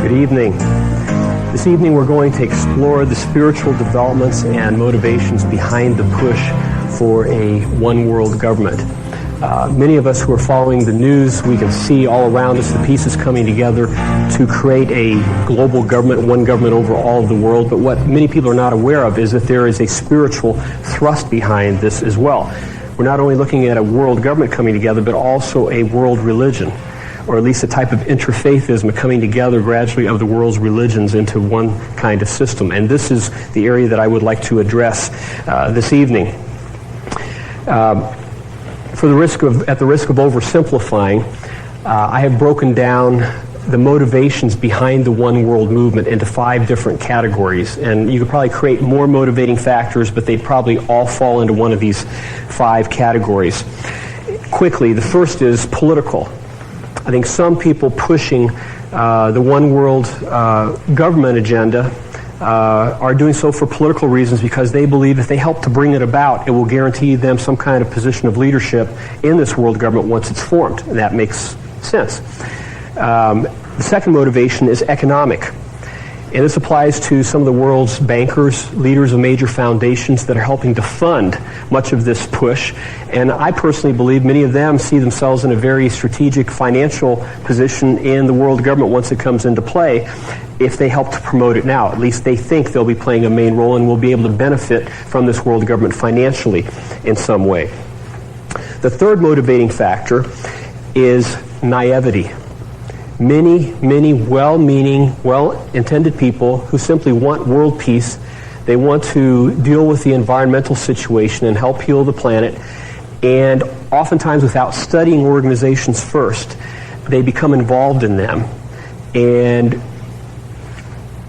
Good evening. This evening we're going to explore the spiritual developments and motivations behind the push for a one-world government. Many of us who are following the news, we can see all around us the pieces coming together to create a global government, one government over all of the world. But what many people are not aware of is that there is a spiritual thrust behind this as well. We're not only looking at a world government coming together, but also a world religion, or at least a type of interfaithism coming together gradually of the world's religions into one kind of system. And this is the area that I would like to address this evening. At the risk of oversimplifying, I have broken down the motivations behind the one world movement into 5 different categories. And you could probably create more motivating factors, but they'd probably all fall into one of these 5 categories. Quickly, the first is political. I think some people pushing the one world government agenda are doing so for political reasons because they believe if they help to bring it about, it will guarantee them some kind of position of leadership in this world government once it's formed. And that makes sense. The second motivation is economic. And this applies to some of the world's bankers, leaders of major foundations that are helping to fund much of this push. And I personally believe many of them see themselves in a very strategic financial position in the world government once it comes into play if they help to promote it now. At least they think they'll be playing a main role and will be able to benefit from this world government financially in some way. The third motivating factor is naivety. Many well-meaning, well-intended people who simply want world peace. They want to deal with the environmental situation and help heal the planet. And oftentimes without studying organizations first, they become involved in them and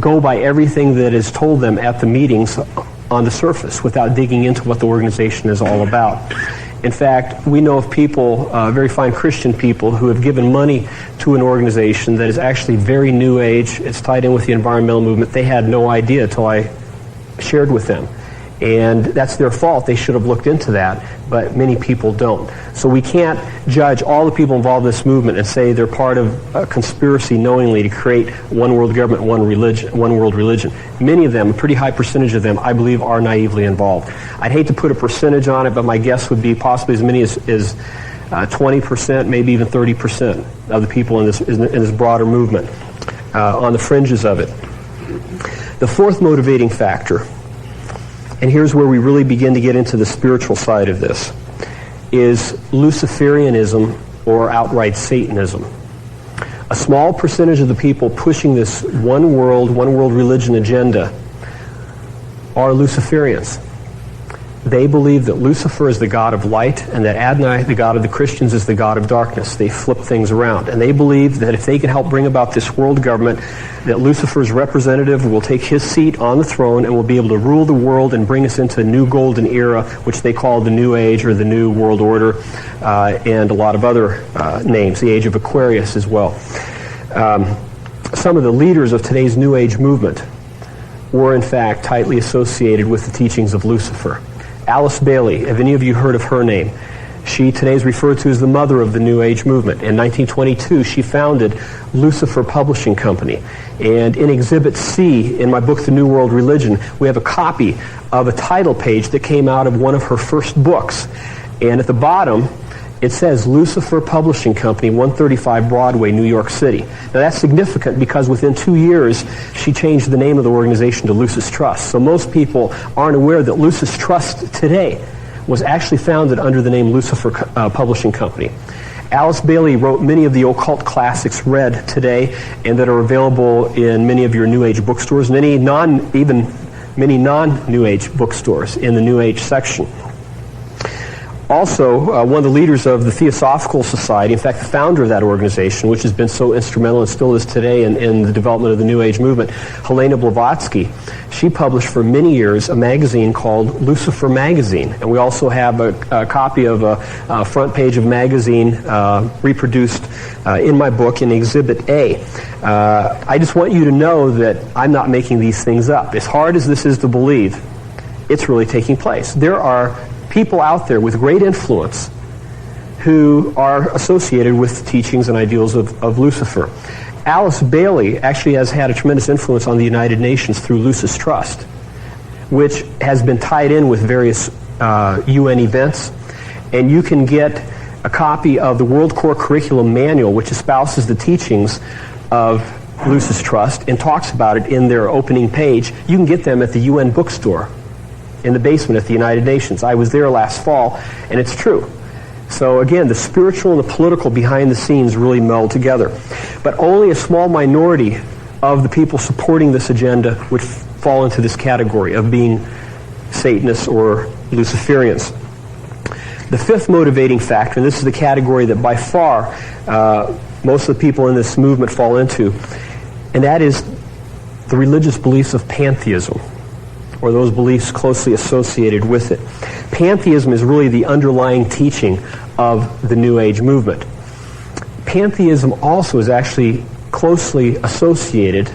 go by everything that is told them at the meetings on the surface without digging into what the organization is all about. In fact, we know of people, very fine Christian people, who have given money to an organization that is actually very new age. It's tied in with the environmental movement. They had no idea until I shared with them. And that's their fault. They should have looked into that, but many people don't. So we can't judge all the people involved in this movement and say they're part of a conspiracy knowingly to create one world government, one world religion. Many of them, a pretty high percentage of them, I believe, are naively involved. I'd hate to put a percentage on it, but my guess would be possibly as many as 20%, maybe even 30% of the people in this broader movement, on the fringes of it. The fourth motivating factor, and here's where we really begin to get into the spiritual side of this, is Luciferianism or outright Satanism. A small percentage of the people pushing this one world religion agenda are Luciferians. They believe that Lucifer is the god of light and that Adonai, the god of the Christians, is the god of darkness. They flip things around. And they believe that if they can help bring about this world government, that Lucifer's representative will take his seat on the throne and will be able to rule the world and bring us into a new golden era, which they call the New Age or the New World Order, and a lot of other names, the Age of Aquarius as well. Some of the leaders of today's New Age movement were in fact tightly associated with the teachings of Lucifer. Alice Bailey, have any of you heard of her name? She today is referred to as the mother of the New Age movement. In 1922, she founded Lucifer Publishing Company. And in Exhibit C, in my book, The New World Religion, we have a copy of a title page that came out of one of her first books. And at the bottom, it says Lucifer Publishing Company, 135 Broadway, New York City. Now that's significant because within 2 years, she changed the name of the organization to Lucis Trust. So most people aren't aware that Lucis Trust today was actually founded under the name Lucifer Publishing Company. Alice Bailey wrote many of the occult classics read today and that are available in many of your New Age bookstores, many non-New Age bookstores in the New Age section. Also, one of the leaders of the Theosophical Society, in fact, the founder of that organization, which has been so instrumental and still is today in the development of the New Age movement, Helena Blavatsky, she published for many years a magazine called Lucifer Magazine. And we also have a copy of a front page of magazine reproduced in my book in Exhibit A. I just want you to know that I'm not making these things up. As hard as this is to believe, it's really taking place. There are people out there with great influence who are associated with the teachings and ideals of Lucifer. Alice Bailey actually has had a tremendous influence on the United Nations through Lucis Trust, which has been tied in with various UN events. And you can get a copy of the World Core Curriculum Manual, which espouses the teachings of Lucis Trust and talks about it in their opening page. You can get them at the UN bookstore in the basement at the United Nations. I was there last fall, and it's true. So again, the spiritual and the political behind the scenes really meld together. But only a small minority of the people supporting this agenda would fall into this category of being Satanists or Luciferians. The fifth motivating factor, and this is the category that by far most of the people in this movement fall into, and that is the religious beliefs of pantheism, or those beliefs closely associated with it. Pantheism is really the underlying teaching of the New Age movement. Pantheism also is actually closely associated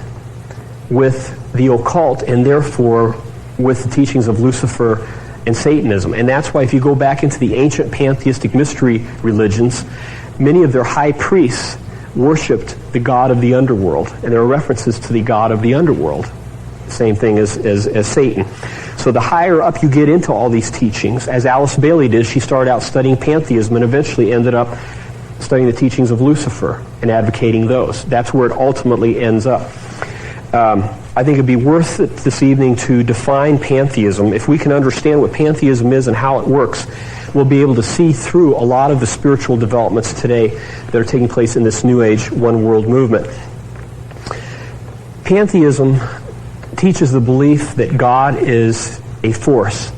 with the occult, and therefore with the teachings of Lucifer and Satanism. And that's why if you go back into the ancient pantheistic mystery religions, many of their high priests worshipped the god of the underworld. And there are references to the god of the underworld. Same thing as Satan. So the higher up you get into all these teachings, as Alice Bailey did, she started out studying pantheism and eventually ended up studying the teachings of Lucifer and advocating those. That's where it ultimately ends up. I think it'd be worth it this evening to define pantheism. If we can understand what pantheism is and how it works, we'll be able to see through a lot of the spiritual developments today that are taking place in this New Age one world movement. Pantheism teaches the belief that God is a force.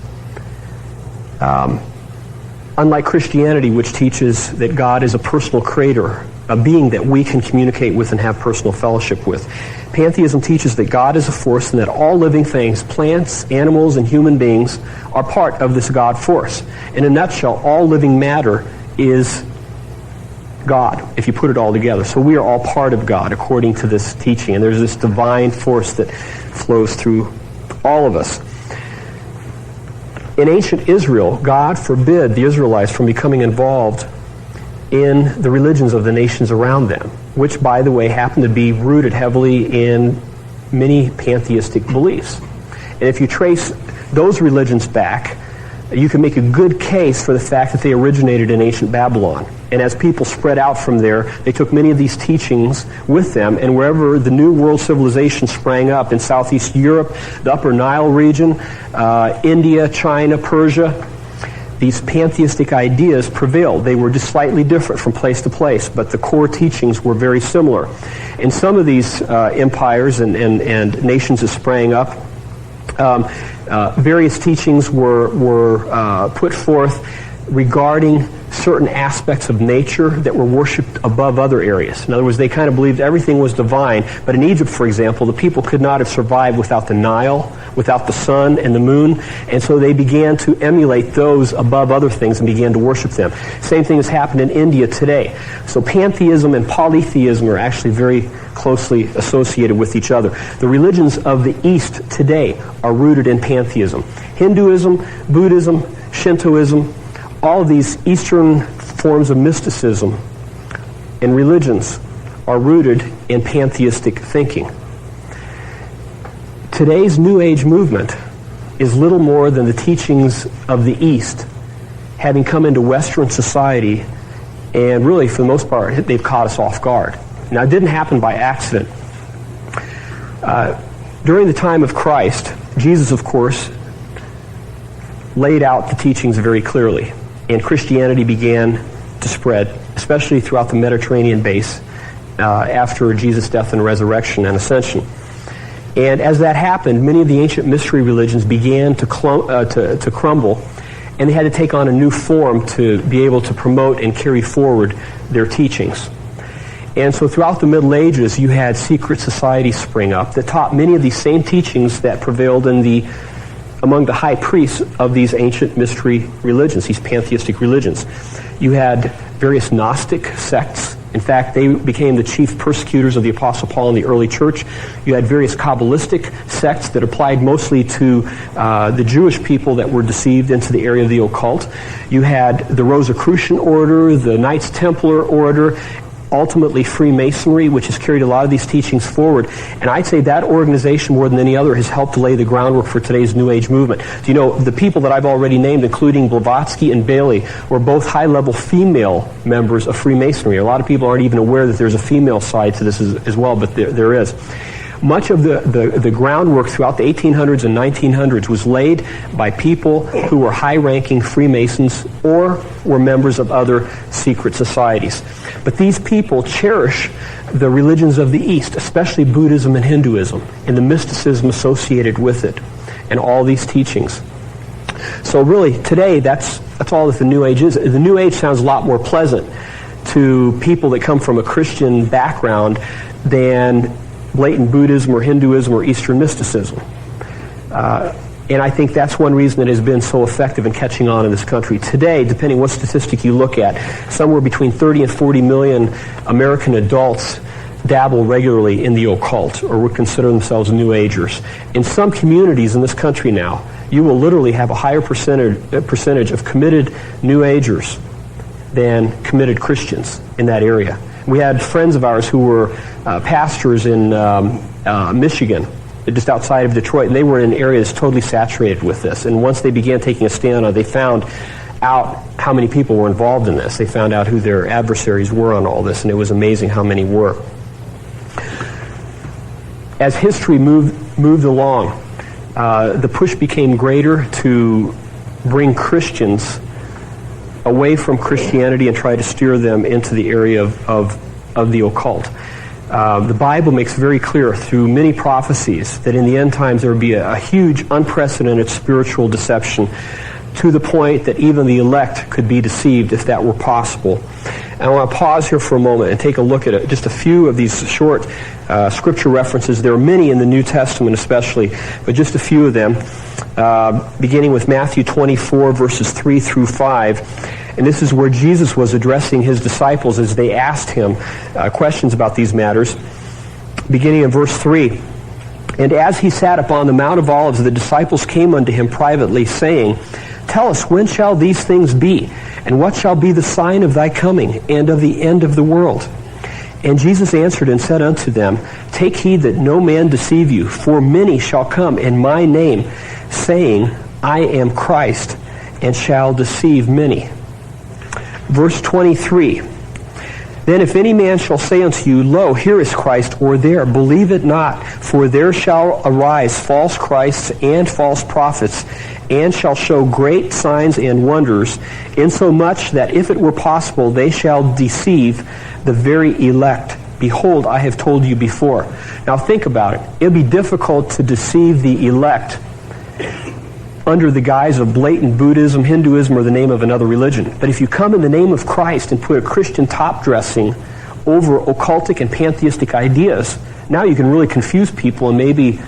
Unlike Christianity, which teaches that God is a personal creator, a being that we can communicate with and have personal fellowship with. Pantheism teaches that God is a force and that all living things, plants, animals, and human beings, are part of this God force. In a nutshell, all living matter is God, if you put it all together. So we are all part of God, according to this teaching. And there's this divine force that flows through all of us. In ancient Israel, God forbid the Israelites from becoming involved in the religions of the nations around them, which, by the way, happen to be rooted heavily in many pantheistic beliefs. And if you trace those religions back, you can make a good case for the fact that they originated in ancient Babylon. And as people spread out from there, they took many of these teachings with them, and wherever the New World civilization sprang up in Southeast Europe, the Upper Nile region, India, China, Persia, these pantheistic ideas prevailed. They were just slightly different from place to place, but the core teachings were very similar. In some of these empires and nations that sprang up, various teachings were put forth regarding certain aspects of nature that were worshipped above other areas. In other words, they kind of believed everything was divine, but in Egypt, for example, the people could not have survived without the Nile, without the sun and the moon, and so they began to emulate those above other things and began to worship them. Same thing has happened in India today. So pantheism and polytheism are actually very closely associated with each other. The religions of the East today are rooted in pantheism. Hinduism, Buddhism, Shintoism, all of these Eastern forms of mysticism and religions are rooted in pantheistic thinking. Today's New Age movement is little more than the teachings of the East having come into Western society, and really, for the most part, they've caught us off guard. Now, it didn't happen by accident. During the time of Christ, Jesus, of course, laid out the teachings very clearly, and Christianity began to spread, especially throughout the Mediterranean base after Jesus' death and resurrection and ascension. And as that happened, many of the ancient mystery religions began to crumble, and they had to take on a new form to be able to promote and carry forward their teachings. And so throughout the Middle Ages, you had secret societies spring up that taught many of these same teachings that prevailed among the high priests of these ancient mystery religions, these pantheistic religions. You had various Gnostic sects. In fact, they became the chief persecutors of the Apostle Paul in the early church. You had various Kabbalistic sects that applied mostly to the Jewish people that were deceived into the area of the occult. You had the Rosicrucian order, the Knights Templar order, ultimately Freemasonry, which has carried a lot of these teachings forward. And I'd say that organization, more than any other, has helped to lay the groundwork for today's New Age movement. You know, the people that I've already named, including Blavatsky and Bailey, were both high-level female members of Freemasonry. A lot of people aren't even aware that there's a female side to this as well, but there is. Much of the groundwork throughout the 1800s and 1900s was laid by people who were high-ranking Freemasons or were members of other secret societies. But these people cherish the religions of the East, especially Buddhism and Hinduism, and the mysticism associated with it, and all these teachings. So really, today, that's all that the New Age is. The New Age sounds a lot more pleasant to people that come from a Christian background than blatant Buddhism or Hinduism or Eastern mysticism. And I think that's one reason it has been so effective in catching on in this country. Today, depending what statistic you look at, somewhere between 30 and 40 million American adults dabble regularly in the occult or would consider themselves New Agers. In some communities in this country now, you will literally have a higher percentage of committed New Agers than committed Christians in that area. We had friends of ours who were pastors in Michigan, just outside of Detroit, and they were in areas totally saturated with this. And once they began taking a stand on it, they found out how many people were involved in this. They found out who their adversaries were on all this, and it was amazing how many were. As history moved along, the push became greater to bring Christians away from Christianity and try to steer them into the area of the occult. The Bible makes very clear through many prophecies that in the end times there would be a huge, unprecedented spiritual deception to the point that even the elect could be deceived if that were possible. And I want to pause here for a moment and take a look at just a few of these short scripture references. There are many in the New Testament especially, but just a few of them, beginning with Matthew 24, verses 3 through 5. And this is where Jesus was addressing his disciples as they asked him questions about these matters. Beginning in verse 3. And as he sat upon the Mount of Olives, the disciples came unto him privately, saying, Tell us, when shall these things be? And what shall be the sign of thy coming, and of the end of the world? And Jesus answered and said unto them, Take heed that no man deceive you, for many shall come in my name, saying, I am Christ, and shall deceive many. Verse 23, Then if any man shall say unto you, Lo, here is Christ, or there, believe it not, for there shall arise false Christs and false prophets, and shall show great signs and wonders, insomuch that if it were possible, they shall deceive the very elect. Behold, I have told you before. Now think about it. It would be difficult to deceive the elect under the guise of blatant Buddhism, Hinduism, or the name of another religion. But if you come in the name of Christ and put a Christian top-dressing over occultic and pantheistic ideas, now you can really confuse people and maybe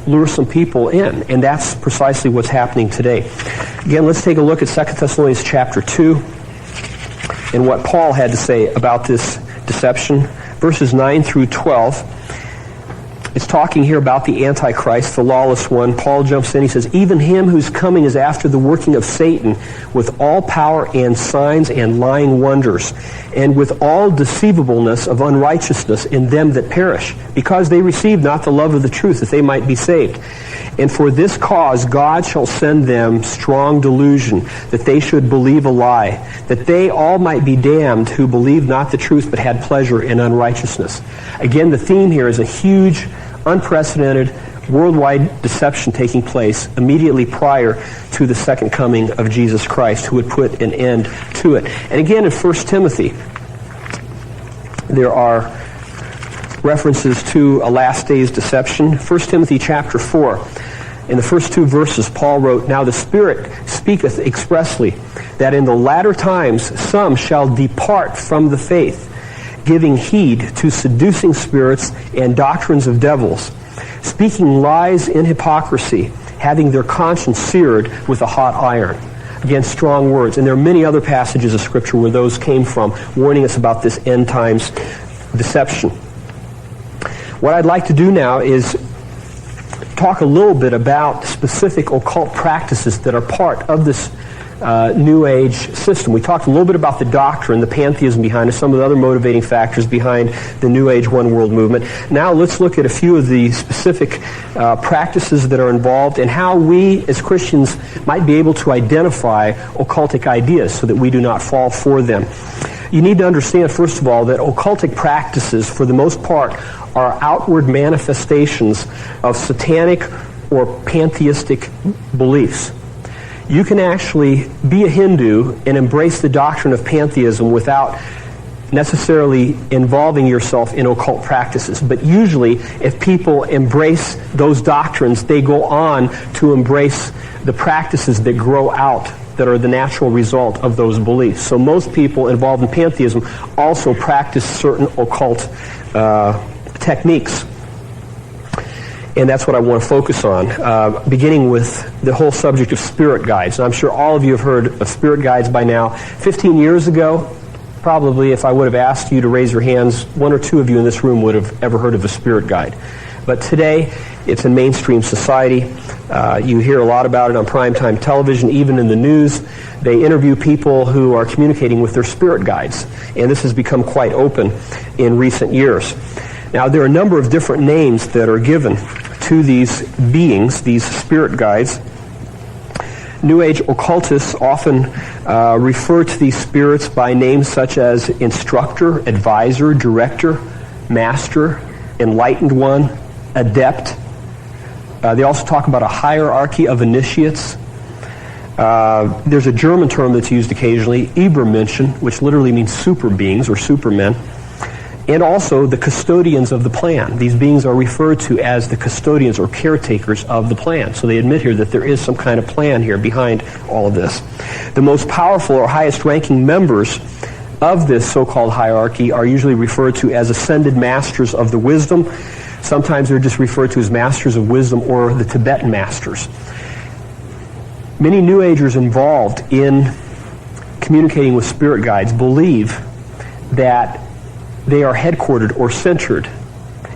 lure some people in. And that's precisely what's happening today. Again, let's take a look at 2 Thessalonians chapter 2 and what Paul had to say about this deception. Verses 9 through 12. It's talking here about the Antichrist, the lawless one. Paul jumps in. He says, Even him whose coming is after the working of Satan, with all power and signs and lying wonders, and with all deceivableness of unrighteousness in them that perish, because they receive not the love of the truth, that they might be saved. And for this cause God shall send them strong delusion, that they should believe a lie, that they all might be damned who believed not the truth, but had pleasure in unrighteousness. Again, the theme here is a huge, unprecedented, worldwide deception taking place immediately prior to the second coming of Jesus Christ, who would put an end to it. And again, in 1 Timothy, there are references to a last day's deception. 1 Timothy chapter 4, in the first two verses, Paul wrote, Now the Spirit speaketh expressly, that in the latter times some shall depart from the faith, giving heed to seducing spirits and doctrines of devils, speaking lies in hypocrisy, having their conscience seared with a hot iron. Again, strong words. And there are many other passages of Scripture where those came from, warning us about this end times deception. What I'd like to do now is talk a little bit about specific occult practices that are part of this New Age system. We talked a little bit about the doctrine, the pantheism behind it, some of the other motivating factors behind the New Age One World movement. Now let's look at a few of the specific practices that are involved and how we as Christians might be able to identify occultic ideas so that we do not fall for them. You need to understand, first of all, that occultic practices, for the most part, are outward manifestations of satanic or pantheistic beliefs. You can actually be a Hindu and embrace the doctrine of pantheism without necessarily involving yourself in occult practices. But usually, if people embrace those doctrines, they go on to embrace the practices that grow out, that are the natural result of those beliefs. So most people involved in pantheism also practice certain occult techniques. And that's what I want to focus on, beginning with the whole subject of spirit guides. And I'm sure all of you have heard of spirit guides by now. 15 years ago, probably if I would have asked you to raise your hands, one or two of you in this room would have ever heard of a spirit guide. But today, it's in mainstream society. You hear a lot about it on primetime television, even in the news. They interview people who are communicating with their spirit guides. And this has become quite open in recent years. Now, there are a number of different names that are given to these beings, these spirit guides. New Age occultists often refer to these spirits by names such as instructor, advisor, director, master, enlightened one, adept. They also talk about a hierarchy of initiates. There's a German term that's used occasionally, Übermenschen, which literally means super beings or supermen. And also the custodians of the plan. These beings are referred to as the custodians or caretakers of the plan. So they admit here that there is some kind of plan here behind all of this. The most powerful or highest ranking members of this so-called hierarchy are usually referred to as ascended masters of the wisdom. Sometimes they're just referred to as masters of wisdom or the Tibetan masters. Many New Agers involved in communicating with spirit guides believe that they are headquartered or centered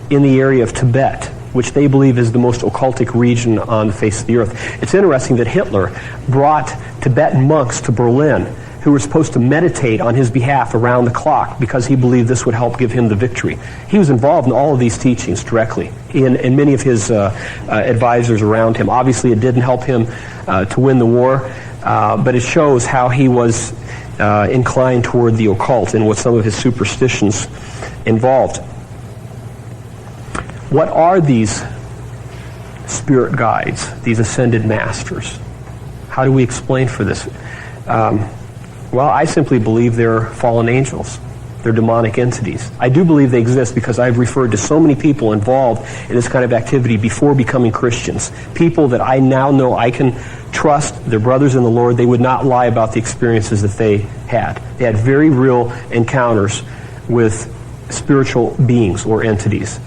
in the area of Tibet, which they believe is the most occultic region on the face of the earth. It's interesting that Hitler brought Tibetan monks to Berlin who were supposed to meditate on his behalf around the clock because he believed this would help give him the victory. He was involved in all of these teachings directly, and many of his advisors around him. Obviously, it didn't help him to win the war, but it shows how he was inclined toward the occult and what some of his superstitions involved. What are these spirit guides, these ascended masters? How do we explain for this? Well, I simply believe they're fallen angels. They're demonic entities. I do believe they exist because I've referred to so many people involved in this kind of activity before becoming Christians. People that I now know I can trust, they're brothers in the Lord. They would not lie about the experiences that they had. They had very real encounters with spiritual beings or entities.